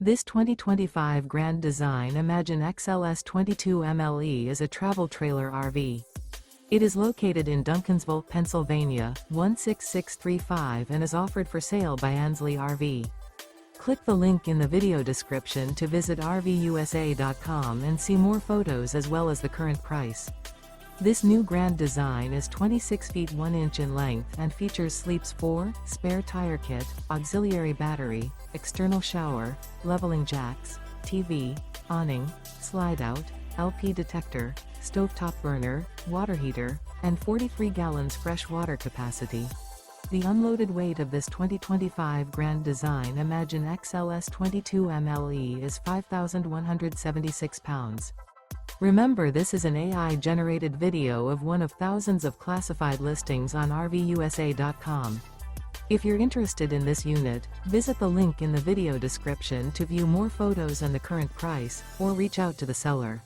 This 2025 Grand Design Imagine XLS 22 MLE is a travel trailer RV. It is located in Duncansville, Pennsylvania, 16635 and is offered for sale by Ansley RV. Click the link in the video description to visit RVUSA.com and see more photos as well as the current price. This new Grand Design is 26 feet 1 inch in length and features sleeps 4, spare tire kit, auxiliary battery, external shower, leveling jacks, TV, awning, slide-out, LP detector, stovetop burner, water heater, and 43 gallons fresh water capacity. The unloaded weight of this 2025 Grand Design Imagine XLS 22 MLE is 5,176 pounds. Remember, this is an AI-generated video of one of thousands of classified listings on RVUSA.com. If you're interested in this unit, visit the link in the video description to view more photos and the current price, or reach out to the seller.